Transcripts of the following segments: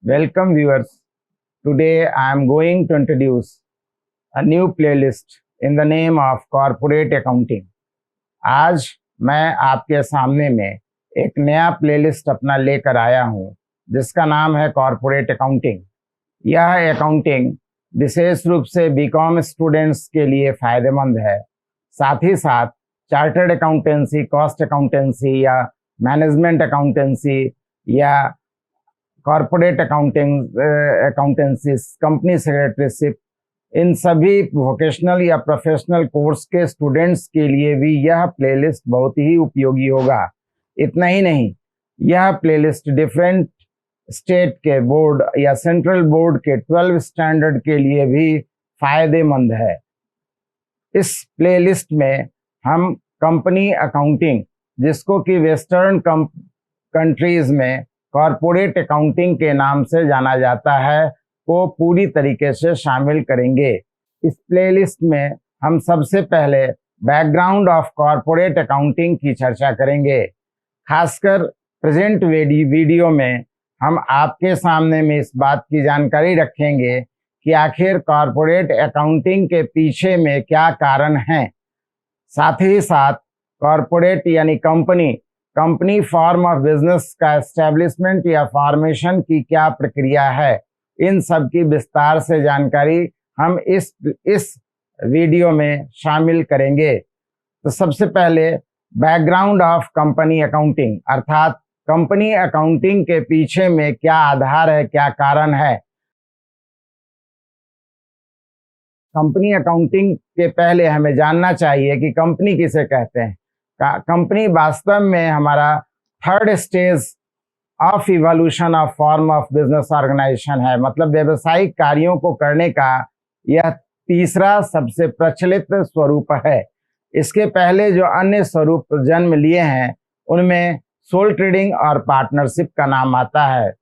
Welcome viewers. Today I am going to introduce a new playlist in the name of Corporate Accounting. आज मैं आपके सामने में एक नया प्लेलिस्ट अपना लेकर आया हूं जिसका नाम है कॉरपोरेट अकाउंटिंग। यह अकाउंटिंग विशेष रूप से बीकॉम स्टूडेंट्स के लिए फ़ायदेमंद है। साथ ही साथ चार्टर्ड अकाउंटेंसी, कॉस्ट अकाउंटेंसी या मैनेजमेंट अकाउंटेंसी या कॉरपोरेट अकाउंटेंसी, कंपनी सेक्रेटरीशिप, इन सभी वोकेशनल या प्रोफेशनल कोर्स के स्टूडेंट्स के लिए भी यह प्लेलिस्ट बहुत ही उपयोगी होगा। इतना ही नहीं, यह प्लेलिस्ट डिफरेंट स्टेट के बोर्ड या सेंट्रल बोर्ड के 12 स्टैंडर्ड के लिए भी फायदेमंद है। इस प्लेलिस्ट में हम कंपनी अकाउंटिंग, जिसको कि वेस्टर्न कंट्रीज में कॉरपोरेट अकाउंटिंग के नाम से जाना जाता है, को पूरी तरीके से शामिल करेंगे। इस प्लेलिस्ट में हम सबसे पहले बैकग्राउंड ऑफ कॉरपोरेट अकाउंटिंग की चर्चा करेंगे। खासकर प्रेजेंट वीडियो में हम आपके सामने में इस बात की जानकारी रखेंगे कि आखिर कॉरपोरेट अकाउंटिंग के पीछे में क्या कारण हैं। साथ ही साथ कॉरपोरेट यानी कंपनी फॉर्म ऑफ बिजनेस का एस्टेब्लिशमेंट या फॉर्मेशन की क्या प्रक्रिया है, इन सब की विस्तार से जानकारी हम इस वीडियो में शामिल करेंगे। तो सबसे पहले बैकग्राउंड ऑफ कंपनी अकाउंटिंग, अर्थात कंपनी अकाउंटिंग के पीछे में क्या आधार है, क्या कारण है। कंपनी अकाउंटिंग के पहले हमें जानना चाहिए कि कंपनी किसे कहते हैं। कंपनी वास्तव में हमारा third stage of evolution of form of business organisation है। मतलब व्यवसायिक कार्यों को करने का यह तीसरा सबसे प्रचलित स्वरूप है। इसके पहले जो अन्य स्वरूप जन्म लिए हैं उनमें सोल ट्रेडिंग और पार्टनरशिप का नाम आता है।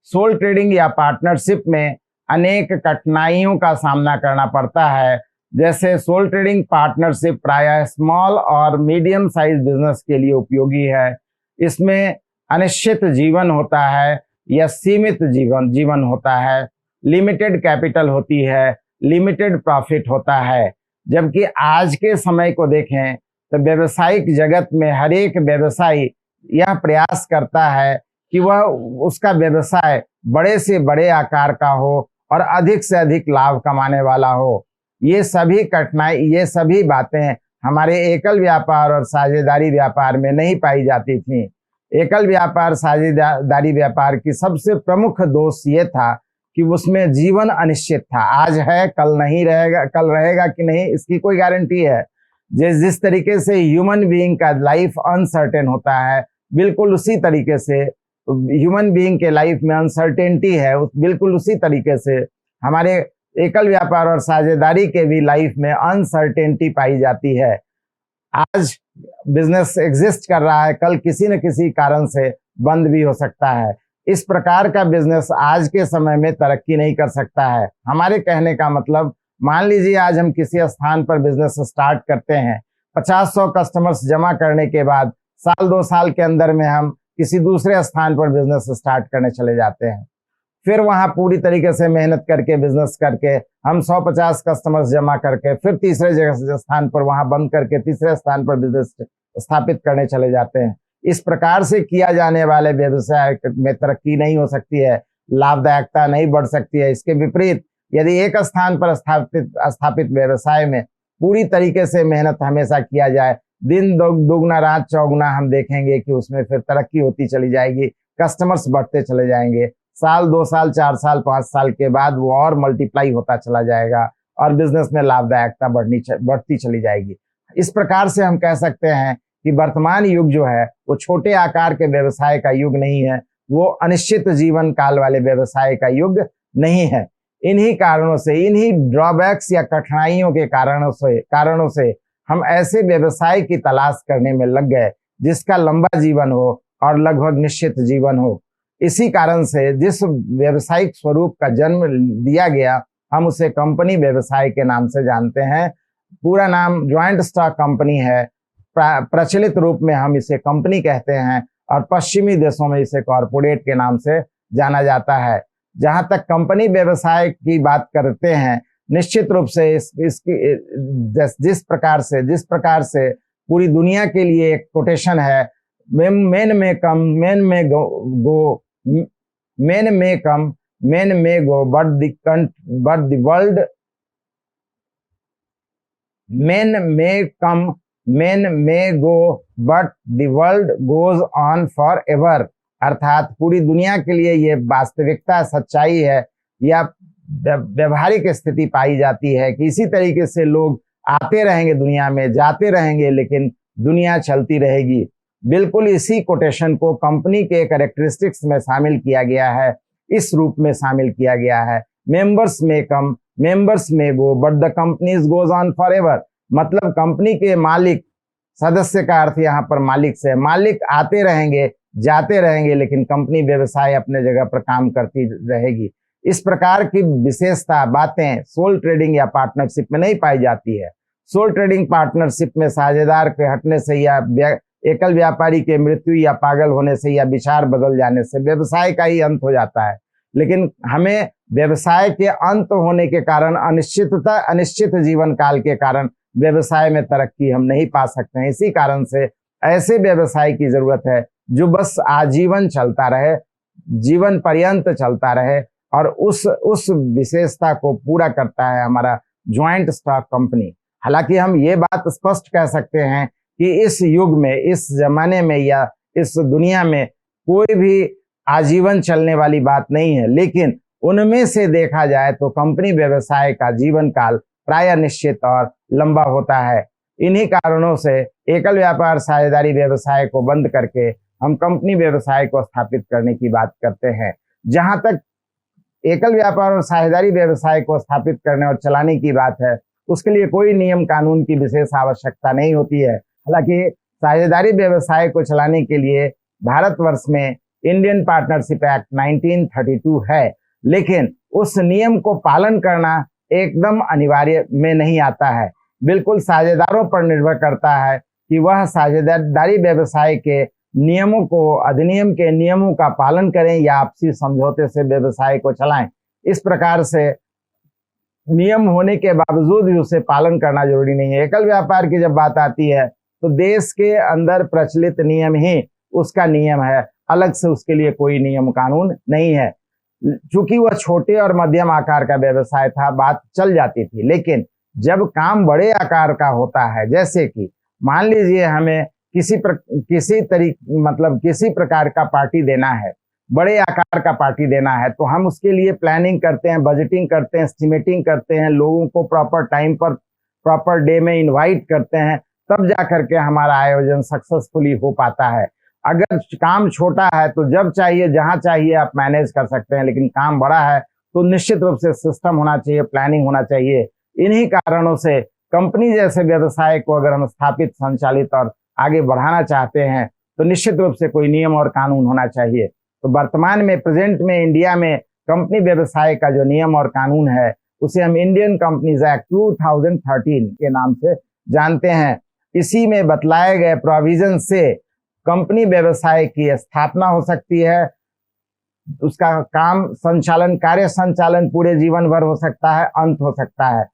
सोल ट्रेडिंग या पार्टनरशिप में अनेक कठिनाइयों का सामना करना पड़ता है। जैसे सोल ट्रेडिंग पार्टनरशिप प्रायः स्मॉल और मीडियम साइज बिजनेस के लिए उपयोगी है। इसमें अनिश्चित जीवन होता है या सीमित जीवन होता है, लिमिटेड कैपिटल होती है, लिमिटेड प्रॉफिट होता है। जबकि आज के समय को देखें तो व्यवसायिक जगत में हर एक व्यवसायी यह प्रयास करता है कि वह उसका व्यवसाय बड़े से बड़े आकार का हो और अधिक से अधिक लाभ कमाने वाला हो। ये सभी बातें हमारे एकल व्यापार और साझेदारी व्यापार में नहीं पाई जाती थी। एकल व्यापार साझेदारी व्यापार की सबसे प्रमुख दोष ये था कि उसमें जीवन अनिश्चित था। आज है, कल नहीं रहेगा, कल रहेगा कि नहीं इसकी कोई गारंटी है। जिस तरीके से ह्यूमन बीइंग का लाइफ अनसर्टेन होता है, बिल्कुल उसी तरीके से ह्यूमन बीइंग के लाइफ में अनसर्टेनिटी है, बिल्कुल उसी तरीके से हमारे एकल व्यापार और साझेदारी के भी लाइफ में अनसर्टेनिटी पाई जाती है। आज बिजनेस एग्जिस्ट कर रहा है, कल किसी न किसी कारण से बंद भी हो सकता है। इस प्रकार का बिजनेस आज के समय में तरक्की नहीं कर सकता है। हमारे कहने का मतलब, मान लीजिए आज हम किसी स्थान पर बिजनेस स्टार्ट करते हैं, 50-100 कस्टमर्स जमा करने के बाद साल 2 साल के अंदर में हम किसी दूसरे स्थान पर बिजनेस स्टार्ट करने चले जाते हैं। फिर वहां पूरी तरीके से मेहनत करके बिजनेस करके हम 100-50 कस्टमर्स जमा करके फिर तीसरे जगह स्थान पर वहां बंद करके तीसरे स्थान पर बिजनेस स्थापित करने चले जाते हैं। इस प्रकार से किया जाने वाले व्यवसाय में तरक्की नहीं हो सकती है, लाभदायकता नहीं बढ़ सकती है। इसके विपरीत यदि एक स्थान पर स्थापित व्यवसाय में पूरी तरीके से मेहनत हमेशा किया जाए, दिन दोगुना रात चौगुना, हम देखेंगे कि उसमें फिर तरक्की होती चली जाएगी, कस्टमर्स बढ़ते चले जाएंगे। साल 2 साल 4 साल 5 साल के बाद वो और मल्टीप्लाई होता चला जाएगा और बिजनेस में लाभदायकता बढ़ती चली जाएगी। इस प्रकार से हम कह सकते हैं कि वर्तमान युग जो है वो छोटे आकार के व्यवसाय का युग नहीं है, वो अनिश्चित जीवन काल वाले व्यवसाय का युग नहीं है। इन्हीं कारणों से, इन्हीं ड्रॉबैक्स या कठिनाइयों के कारणों से हम ऐसे व्यवसाय की तलाश करने में लग गए जिसका लंबा जीवन हो और लगभग निश्चित जीवन हो। इसी कारण से जिस व्यवसायिक स्वरूप का जन्म दिया गया, हम उसे कंपनी व्यवसाय के नाम से जानते हैं। पूरा नाम ज्वाइंट स्टॉक कंपनी है। प्रचलित रूप में हम इसे कंपनी कहते हैं और पश्चिमी देशों में इसे कॉरपोरेट के नाम से जाना जाता है। जहां तक कंपनी व्यवसाय की बात करते हैं, निश्चित रूप से इसकी जिस प्रकार से पूरी दुनिया के लिए एक कोटेशन है, मेन में कम मेन में गो मेन में कम मेन में go but the world main में कम मेन में go but the world goes on for ever. अर्थात पूरी दुनिया के लिए ये वास्तविकता सच्चाई है या व्यवहारिक स्थिति पाई जाती है कि इसी तरीके से लोग आते रहेंगे, दुनिया में जाते रहेंगे, लेकिन दुनिया चलती रहेगी। बिल्कुल इसी कोटेशन को कंपनी के कैरेक्टरिस्टिक्स में शामिल किया गया है, इस रूप में शामिल किया गया है, मेंबर्स में कम मेंबर्स में go but the companies goes on for ever. मतलब कंपनी के मालिक, सदस्य का अर्थ यहाँ पर मालिक से, मालिक आते रहेंगे जाते रहेंगे, लेकिन कंपनी व्यवसाय अपने जगह पर काम करती रहेगी। इस प्रकार की विशेषता बातें सोल ट्रेडिंग या पार्टनरशिप में नहीं पाई जाती है। सोल ट्रेडिंग पार्टनरशिप में साझेदार के हटने से या एकल व्यापारी के मृत्यु या पागल होने से या विचार बदल जाने से व्यवसाय का ही अंत हो जाता है। लेकिन हमें व्यवसाय के अंत होने के कारण अनिश्चित जीवन काल के कारण व्यवसाय में तरक्की हम नहीं पा सकते हैं। इसी कारण से ऐसे व्यवसाय की जरूरत है जो बस आजीवन चलता रहे, जीवन पर्यंत चलता रहे, और उस विशेषता को पूरा करता है हमारा ज्वाइंट स्टॉक कंपनी। हालांकि हम ये बात स्पष्ट कह सकते हैं कि इस युग में, इस जमाने में या इस दुनिया में कोई भी आजीवन चलने वाली बात नहीं है, लेकिन उनमें से देखा जाए तो कंपनी व्यवसाय का जीवन काल प्राय निश्चित और लंबा होता है। इन्हीं कारणों से एकल व्यापार साझेदारी व्यवसाय को बंद करके हम कंपनी व्यवसाय को स्थापित करने की बात करते हैं। जहां तक एकल व्यापार और साझेदारी व्यवसाय को स्थापित करने और चलाने की बात है, उसके लिए कोई नियम कानून की विशेष आवश्यकता नहीं होती है। हालांकि साझेदारी व्यवसाय को चलाने के लिए भारतवर्ष में इंडियन पार्टनरशिप एक्ट 1932 है, लेकिन उस नियम को पालन करना एकदम अनिवार्य में नहीं आता है। बिल्कुल साझेदारों पर निर्भर करता है कि वह साझेदारी व्यवसाय के नियमों को, अधिनियम के नियमों का पालन करें या आपसी समझौते से व्यवसाय को चलाएं। इस प्रकार से नियम होने के बावजूद भी उसे पालन करना जरूरी नहीं है। एकल व्यापार की जब बात आती है तो देश के अंदर प्रचलित नियम ही उसका नियम है, अलग से उसके लिए कोई नियम कानून नहीं है। चूंकि वह छोटे और मध्यम आकार का व्यवसाय था, बात चल जाती थी। लेकिन जब काम बड़े आकार का होता है, जैसे कि मान लीजिए हमें किसी प्रकार का पार्टी देना है, बड़े आकार का पार्टी देना है, तो हम उसके लिए प्लानिंग करते हैं, बजटिंग करते हैं, एस्टिमेटिंग करते हैं, लोगों को प्रॉपर टाइम पर प्रॉपर डे में इनवाइट करते हैं, तब जा करके हमारा आयोजन सक्सेसफुली हो पाता है। अगर काम छोटा है तो जब चाहिए जहां चाहिए आप मैनेज कर सकते हैं, लेकिन काम बड़ा है तो निश्चित रूप से सिस्टम होना चाहिए, प्लानिंग होना चाहिए। इन्हीं कारणों से कंपनी जैसे व्यवसाय को अगर हम स्थापित, संचालित और आगे बढ़ाना चाहते हैं तो निश्चित रूप से कोई नियम और कानून होना चाहिए। तो वर्तमान में, प्रेजेंट में इंडिया में कंपनी व्यवसाय का जो नियम और कानून है उसे हम इंडियन कंपनीज एक्ट 2013 के नाम से जानते हैं। इसी में बतलाए गए प्रोविजन से कंपनी व्यवसाय की स्थापना हो सकती है, उसका कार्य संचालन पूरे जीवन भर हो सकता है, अंत हो सकता है।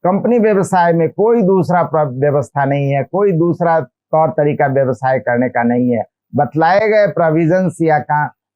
कंपनी व्यवसाय में कोई दूसरा व्यवस्था नहीं है, कोई दूसरा तौर तरीका व्यवसाय करने का नहीं है। बतलाए गए प्रोविजंस या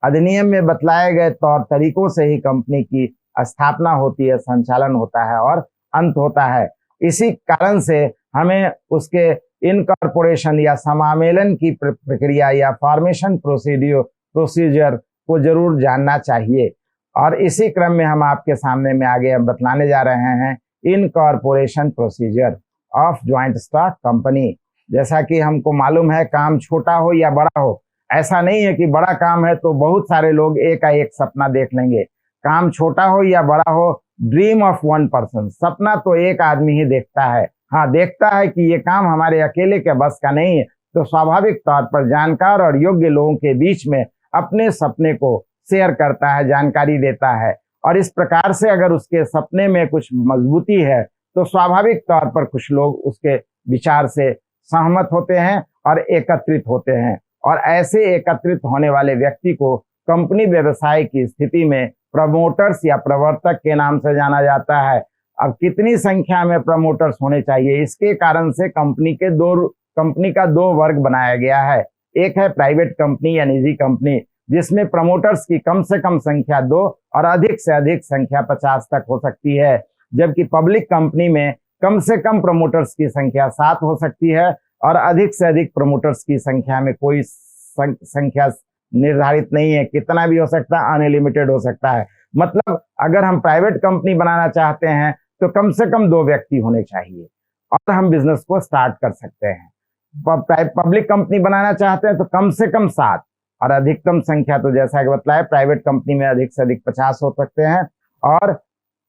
अधिनियम में बतलाए गए तौर तरीकों से ही कंपनी की स्थापना होती है, संचालन होता है और अंत होता है। इसी कारण से हमें उसके इनकॉर्पोरेशन या समामेलन की प्रक्रिया या फॉर्मेशन प्रोसीजर को जरूर जानना चाहिए। और इसी क्रम में हम आपके सामने में आगे बतलाने जा रहे हैं incorporation procedure of joint stock company. जैसा कि हमको मालूम है, काम छोटा हो या बड़ा हो, ऐसा नहीं है कि बड़ा काम है तो बहुत सारे लोग एक सपना देख लेंगे। काम छोटा हो या बड़ा हो, ड्रीम ऑफ वन पर्सन, सपना तो एक आदमी ही देखता है। हाँ, देखता है कि ये काम हमारे अकेले के बस का नहीं है, तो स्वाभाविक तौर पर जानकार और योग्य लोगों के बीच में अपने सपने को शेयर करता है, जानकारी देता है। और इस प्रकार से अगर उसके सपने में कुछ मजबूती है तो स्वाभाविक तौर पर कुछ लोग उसके विचार से सहमत होते हैं और एकत्रित होते हैं। और ऐसे एकत्रित होने वाले व्यक्ति को कंपनी व्यवसाय की स्थिति में प्रमोटर्स या प्रवर्तक के नाम से जाना जाता है। अब कितनी संख्या में प्रमोटर्स होने चाहिए, इसके कारण से कंपनी का दो वर्ग बनाया गया है। एक है प्राइवेट कंपनी या निजी कंपनी, जिसमें प्रमोटर्स की कम से कम संख्या 2 और अधिक से अधिक संख्या 50 तक हो सकती है, जबकि पब्लिक कंपनी में कम से कम प्रमोटर्स की संख्या 7 हो सकती है और अधिक से अधिक प्रमोटर्स की संख्या में कोई संख्या निर्धारित नहीं है, कितना भी हो सकता है, अनलिमिटेड हो सकता है। मतलब अगर हम प्राइवेट कंपनी बनाना चाहते हैं तो कम से कम 2 व्यक्ति होने चाहिए और हम बिजनेस को स्टार्ट कर सकते हैं। पब्लिक कंपनी बनाना चाहते हैं तो कम से कम 7 और अधिकतम संख्या तो जैसा कि बताया प्राइवेट कंपनी में अधिक से अधिक 50 हो सकते हैं और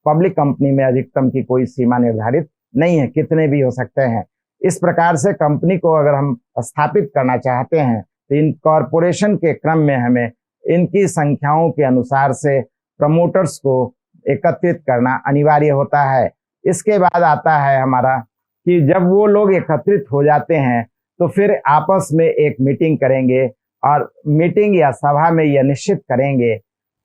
पब्लिक कंपनी में अधिकतम की कोई सीमा निर्धारित नहीं है, कितने भी हो सकते हैं। इस प्रकार से कंपनी को अगर हम स्थापित करना चाहते हैं तो इनकॉर्पोरेशन के क्रम में हमें इनकी संख्याओं के अनुसार से प्रमोटर्स को एकत्रित करना अनिवार्य होता है। इसके बाद आता है हमारा कि जब वो लोग एकत्रित हो जाते हैं तो फिर आपस में एक मीटिंग करेंगे और मीटिंग या सभा में यह निश्चित करेंगे,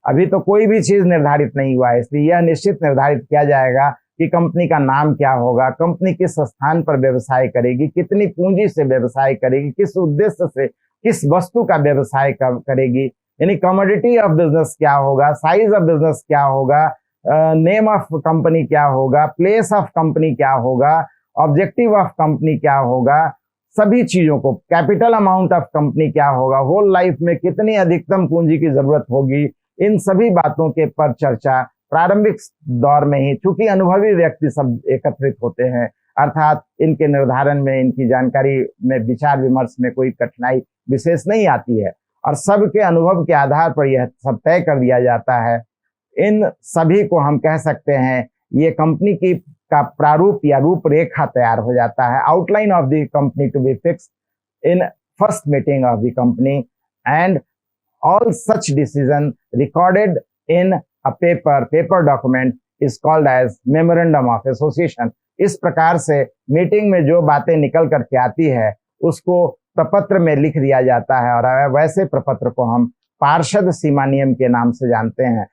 अभी तो कोई भी चीज निर्धारित नहीं हुआ है, इसलिए यह निश्चित निर्धारित किया जाएगा कि कंपनी का नाम क्या होगा, कंपनी किस स्थान पर व्यवसाय करेगी, कितनी पूंजी से व्यवसाय करेगी, किस उद्देश्य से, किस वस्तु का व्यवसाय करेगी, यानी कमोडिटी ऑफ बिजनेस क्या होगा, साइज ऑफ बिजनेस क्या होगा, नेम ऑफ कंपनी क्या होगा, प्लेस ऑफ कंपनी क्या होगा, ऑब्जेक्टिव ऑफ कंपनी क्या होगा, सभी चीजों को, कैपिटल अमाउंट ऑफ कंपनी क्या होगा, होल लाइफ में कितनी अधिकतम पूंजी की जरूरत होगी, इन सभी बातों के पर चर्चा प्रारंभिक दौर में ही, चूंकि अनुभवी व्यक्ति सब एकत्रित होते हैं, अर्थात इनके निर्धारण में, इनकी जानकारी में, विचार विमर्श में कोई कठिनाई विशेष नहीं आती है और सबके अनुभव के आधार पर यह सब तय कर दिया जाता है। इन सभी को हम कह सकते हैं ये कंपनी की का प्रारूप या रूपरेखा तैयार हो जाता है। Outline of the company to be fixed in first meeting of the company and all such decision recorded in a paper document is called as memorandum of association। इस प्रकार से मीटिंग में जो बातें निकल करके आती है उसको प्रपत्र में लिख दिया जाता है और वैसे प्रपत्र को हम पार्षद सीमा नियम के नाम से जानते हैं।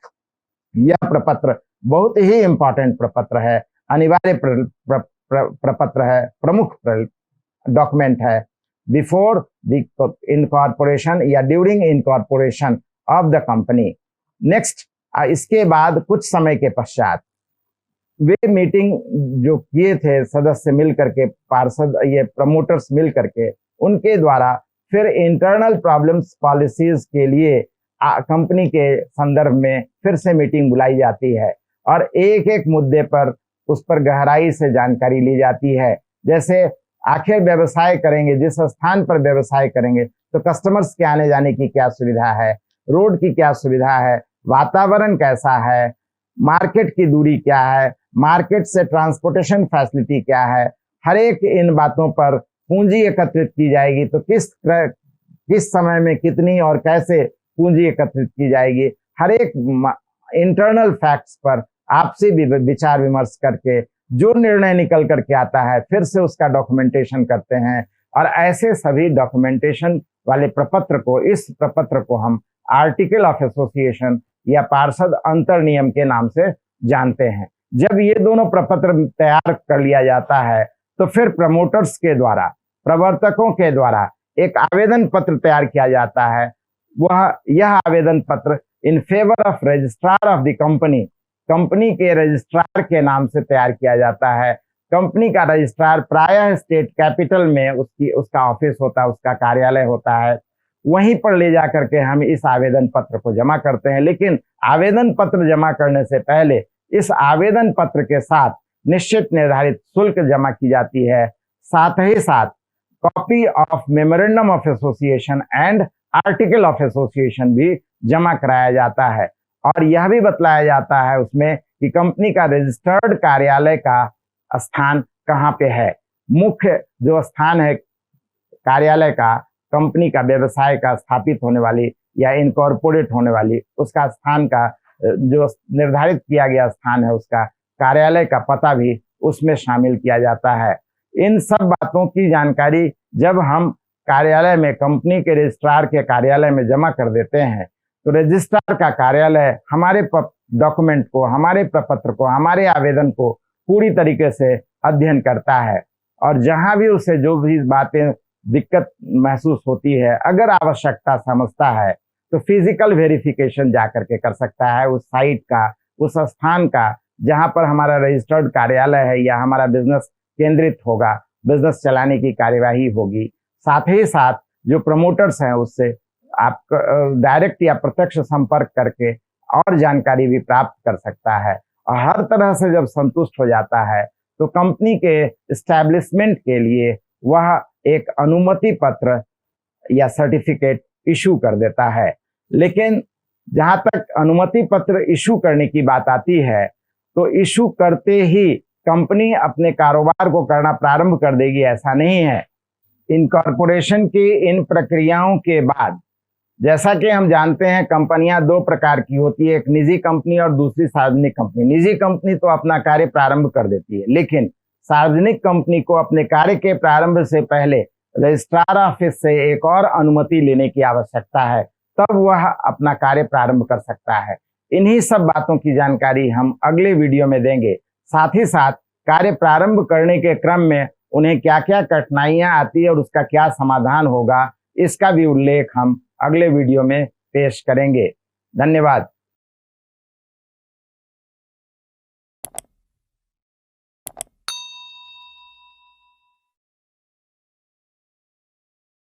यह प्रपत्र बहुत ही इंपॉर्टेंट प्रपत्र है, अनिवार्य प्रपत्र है, प्रमुख डॉक्यूमेंट है बिफोर द इनकॉर्पोरेशन या during incorporation of the company. Next, इसके बाद कुछ समय के पश्चात वे मीटिंग जो किए थे सदस्य मिल करके, पार्षद ये प्रमोटर्स मिल करके, उनके द्वारा फिर इंटरनल प्रॉब्लम्स पॉलिसीज के लिए कंपनी के संदर्भ में फिर से मीटिंग बुलाई जाती है और एक एक मुद्दे पर उस पर गहराई से जानकारी ली जाती है। जैसे आखिर व्यवसाय करेंगे, जिस स्थान पर व्यवसाय करेंगे तो कस्टमर्स के आने जाने की क्या सुविधा है, रोड की क्या सुविधा है, वातावरण कैसा है, मार्केट की दूरी क्या है, मार्केट से ट्रांसपोर्टेशन फैसिलिटी क्या है, हर एक इन बातों पर पूंजी एकत्रित की जाएगी तो किस समय में कितनी और कैसे पूंजी एकत्रित की जाएगी, हर एक इंटरनल फैक्ट्स पर आपसी विचार विमर्श करके जो निर्णय निकल करके आता है फिर से उसका डॉक्यूमेंटेशन करते हैं और ऐसे सभी डॉक्यूमेंटेशन वाले प्रपत्र को, इस प्रपत्र को हम आर्टिकल ऑफ एसोसिएशन या पार्षद अंतर नियम के नाम से जानते हैं। जब ये दोनों प्रपत्र तैयार कर लिया जाता है तो फिर प्रमोटर्स के द्वारा, प्रवर्तकों के द्वारा एक आवेदन पत्र तैयार किया जाता है। यह आवेदन पत्र in favour of registrar of the company, company के रजिस्ट्रार के नाम से तैयार किया जाता है। कंपनी का रजिस्ट्रार प्रायः स्टेट कैपिटल में उसका ऑफिस होता है, उसका कार्यालय होता है, वहीं पर ले जा करके हम इस आवेदन पत्र को जमा करते हैं। लेकिन आवेदन पत्र जमा करने से पहले इस आवेदन पत्र के साथ निश्चित निर्धारित शुल्क जमा की जाती है, साथ ही साथ copy of memorandum of association and article of association भी जमा कराया जाता है और यह भी बतलाया जाता है उसमें कि कंपनी का रजिस्टर्ड कार्यालय का स्थान कहाँ पे है। मुख्य जो स्थान है कार्यालय का, कंपनी का व्यवसाय का स्थापित होने वाली या इनकॉर्पोरेट होने वाली, उसका स्थान का जो निर्धारित किया गया स्थान है, उसका कार्यालय का पता भी उसमें शामिल किया जाता है। इन सब बातों की जानकारी जब हम कार्यालय में, कंपनी के रजिस्ट्रार के कार्यालय में जमा कर देते हैं तो रजिस्ट्रार का कार्यालय हमारे डॉक्यूमेंट को, हमारे प्रपत्र को, हमारे आवेदन को पूरी तरीके से अध्ययन करता है और जहां भी उसे जो भी बातें दिक्कत महसूस होती है, अगर आवश्यकता समझता है तो फिजिकल वेरिफिकेशन जाकर के कर सकता है उस साइट का, उस स्थान का जहां पर हमारा रजिस्टर्ड कार्यालय है या हमारा बिजनेस केंद्रित होगा, बिजनेस चलाने की कार्यवाही होगी। साथ ही साथ जो प्रमोटर्स हैं उससे आप डायरेक्ट या प्रत्यक्ष संपर्क करके और जानकारी भी प्राप्त कर सकता है और हर तरह से जब संतुष्ट हो जाता है तो कंपनी के एस्टैब्लिशमेंट के लिए वह एक अनुमति पत्र या सर्टिफिकेट इशू कर देता है। लेकिन जहां तक अनुमति पत्र इशू करने की बात आती है तो इशू करते ही कंपनी अपने कारोबार को करना प्रारंभ कर देगी, ऐसा नहीं है। इनकॉर्पोरेशन की इन प्रक्रियाओं के बाद, जैसा कि हम जानते हैं कंपनियां दो प्रकार की होती है, एक निजी कंपनी और दूसरी सार्वजनिक कंपनी। निजी कंपनी तो अपना कार्य प्रारंभ कर देती है, लेकिन सार्वजनिक कंपनी को अपने कार्य के प्रारंभ से पहले रजिस्ट्रार ऑफिस से एक और अनुमति लेने की आवश्यकता है, तब वह अपना कार्य प्रारंभ कर सकता है। इन्हीं सब बातों की जानकारी हम अगले वीडियो में देंगे। साथ ही साथ कार्य प्रारंभ करने के क्रम में उन्हें क्या क्या कठिनाइयां आती है और उसका क्या समाधान होगा, इसका भी उल्लेख हम अगले वीडियो में पेश करेंगे। धन्यवाद।